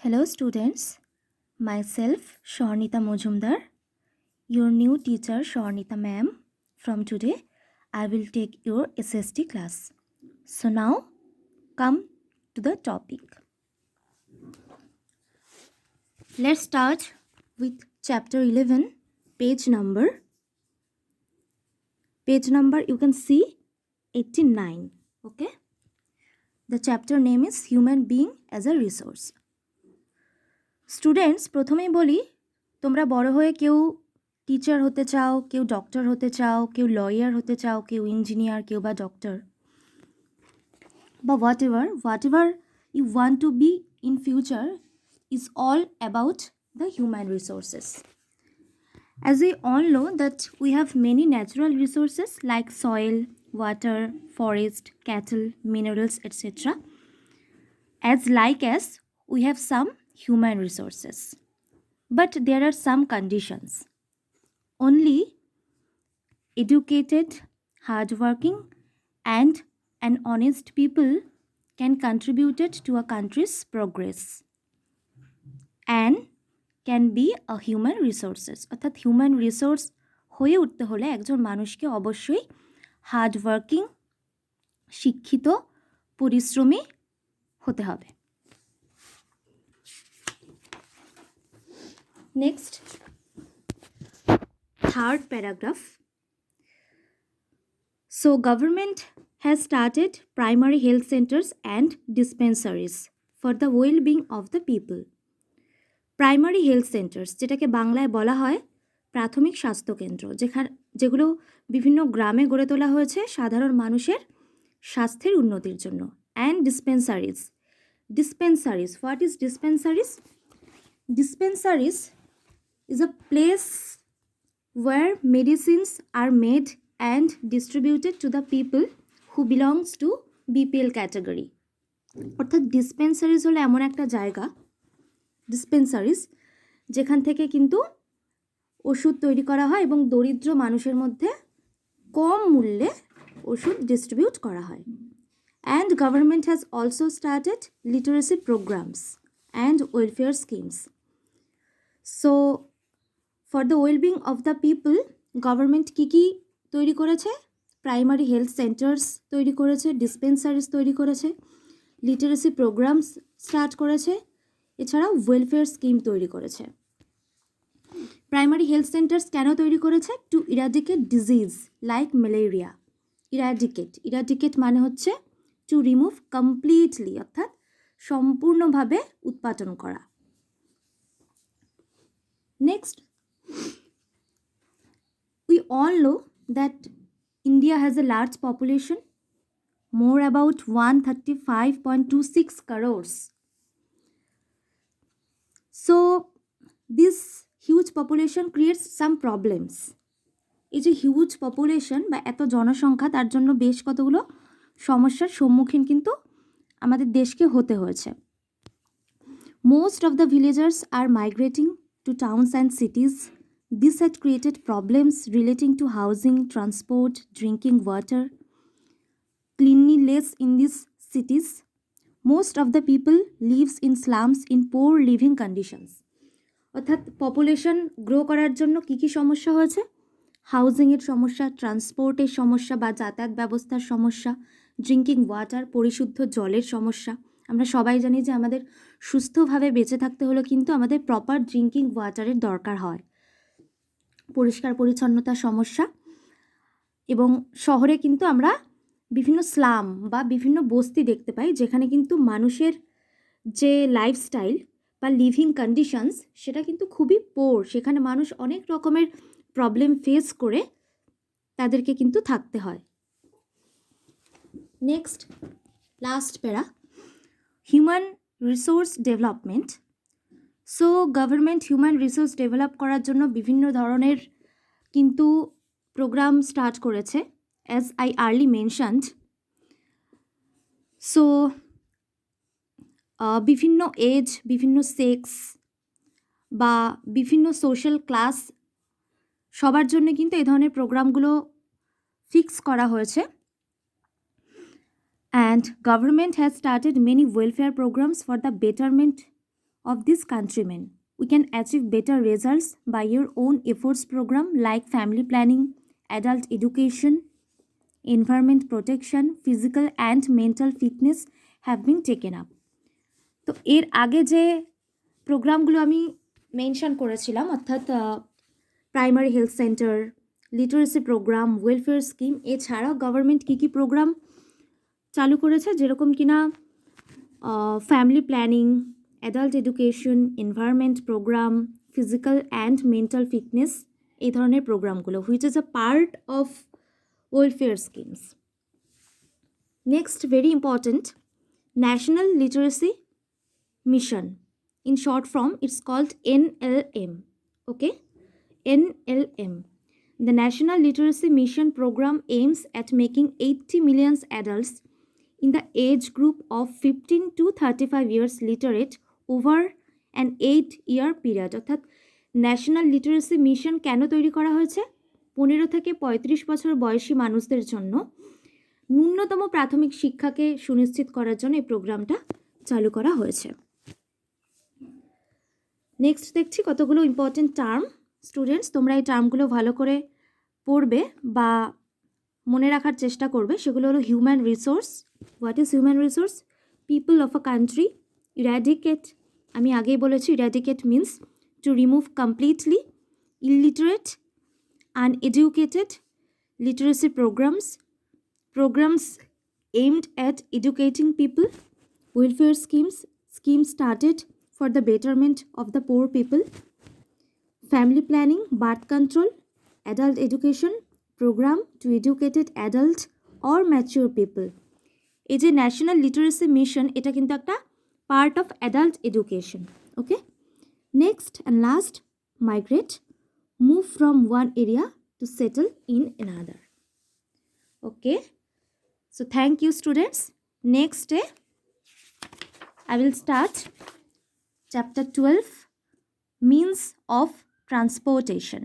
Hello students, myself Shornita Mojumdar, your new teacher Shornita ma'am. From today, I will take your SST class. So now, come to the topic. Let's start with chapter 11, page number you can see 89. Okay, the chapter name is Human Being as a Resource. Students প্রথমেই বলি, তোমরা বড় হয়ে কেউ teacher হতে চাও, কেউ doctor হতে চাও, কেউ লয়ার হতে চাও, কেউ ইঞ্জিনিয়ার, কেউ বা ডক্টর, বা whatever you want to be in future is all about the human resources. As we all know that we have many natural resources like soil, water, forest, cattle, minerals, etc. As we have some human resources. But there are some conditions. Only educated, hardworking, and an honest people can contribute to a country's progress and can be a human resources. অর্থাৎ human resource হয়ে উঠতে হলে একজন মানুষকে অবশ্যই hardworking, শিক্ষিত, পরিশ্রমী হতে হবে। Next, third paragraph. So government has started primary health centers and dispensaries for the well-being of the people. Primary health centres, যেটাকে বাংলায় বলা হয় প্রাথমিক স্বাস্থ্যকেন্দ্র, যেগুলো বিভিন্ন গ্রামে গড়ে তোলা হয়েছে সাধারণ মানুষের স্বাস্থ্যের উন্নতির জন্য। And dispensaries, what is dispensaries? Dispensaries is a place where medicines are made and distributed to the people who belongs to BPL category. অর্থাৎ ডিসপেন্সারিজ হলো এমন একটা জায়গা, ডিসপেন্সারিজ, যেখান থেকে কিন্তু ওষুধ তৈরি করা হয় এবং দরিদ্র মানুষের মধ্যে কম মূল্যে ওষুধ ডিস্ট্রিবিউট করা হয়। And government has also started literacy programs and welfare schemes. So for the wellbeing of the people, government কী তৈরি করেছে? প্রাইমারি হেলথ সেন্টার্স তৈরি করেছে, ডিসপেন্সারিজ তৈরি করেছে, লিটারেসি প্রোগ্রামস স্টার্ট করেছে, এছাড়াও ওয়েলফেয়ার স্কিম তৈরি করেছে। প্রাইমারি হেলথ সেন্টার্স কেন তৈরি করেছে? Two eradicate disease like malaria. Eradicate মানে হচ্ছে টু রিমুভ কমপ্লিটলি, অর্থাৎ সম্পূর্ণভাবে উৎপাটন করা। Next, we all know that India has a large population, more about 135.26 crores. So this huge population creates some problems. এই যে হিউজ পপুলেশন বা এত জনসংখ্যা, তার জন্য বেশ কতগুলো সমস্যার সম্মুখীন কিন্তু আমাদের দেশকে হতে হয়েছে। Most of the villagers are migrating to towns and cities. This had created problems relating to housing, transport, drinking water, cleanliness in these cities. Most of the people lives in slums in poor living conditions. অর্থাৎ population grow করার জন্য কী সমস্যা হয়েছে? হাউজিংয়ের সমস্যা, ট্রান্সপোর্টের সমস্যা বা যাতায়াত ব্যবস্থার সমস্যা, ড্রিঙ্কিং ওয়াটার, পরিশুদ্ধ জলের সমস্যা। আমরা সবাই জানি যে আমাদের সুস্থভাবে বেঁচে থাকতে হলে কিন্তু আমাদের প্রপার ড্রিঙ্কিং ওয়াটারের দরকার হয়। পরিষ্কার পরিচ্ছন্নতার সমস্যা, এবং শহরে কিন্তু আমরা বিভিন্ন স্লাম বা বিভিন্ন বস্তি দেখতে পাই, যেখানে কিন্তু মানুষের যে লাইফস্টাইল বা লিভিং কন্ডিশনস সেটা কিন্তু খুবই পোর। সেখানে মানুষ অনেক রকমের প্রবলেম ফেস করে তাদেরকে কিন্তু থাকতে হয়। নেক্সট, লাস্ট প্যারা, human resource development. So government human resource develop করার জন্য বিভিন্ন ধরনের কিন্তু প্রোগ্রাম স্টার্ট করেছে, as I early mentioned. So বিভিন্ন এজ, বিভিন্ন সেক্স বা বিভিন্ন সোশ্যাল ক্লাস সবার জন্য কিন্তু এই ধরনের প্রোগ্রামগুলো ফিক্স করা হয়েছে। And government has started many welfare programs for the betterment of these countrymen. We can achieve better results by your own efforts program like family planning, adult education, environment protection, physical and mental fitness have been taken up. তো এর আগে যে প্রোগ্রামগুলো আমি mention করেছিলাম, অর্থাৎ primary health centre, literacy programme, welfare scheme, এছাড়াও government কী কী প্রোগ্রাম চালু করেছে, যেরকম কিনা family planning, adult education, environment programme, physical and mental fitness, এই ধরনের প্রোগ্রামগুলো which is a part of welfare schemes. Next, very important, national literacy mission, in short form it's called NLM. Okay, NLM. The National Literacy Mission program aims at making 80 million adults in the age group of 15 to 35 years literate over an 8-year period. অর্থাৎ national literacy mission কেন তৈরি করা হয়েছে? 15 থেকে 35 বছর বয়সী মানুষদের জন্য ন্যূনতম প্রাথমিক শিক্ষাকে সুনিশ্চিত করার জন্য এই প্রোগ্রামটা চালু করা হয়েছে। নেক্সট দেখছি কতগুলো ইম্পর্টেন্ট টার্ম। স্টুডেন্টস, তোমরা এই টার্মগুলো ভালো করে পড়বে বা মনে রাখার চেষ্টা করবে। সেগুলো হলো human resource. What is human resource? People of a country. Eradicate, আমি আগেই বলেছি, eradicate means to remove completely. Illiterate, uneducated. Literacy programs, programs aimed at educating people. Welfare schemes, schemes started for the betterment of the poor people. Family planning, birth control, adult education program to educated adult or mature people. এই যে national literacy mission, এটা কিন্তু একটা part of adult education. Okay, next and last, migrate, move from one area to settle in another. Okay, so thank you students. Next day I will start chapter 12, means of transportation.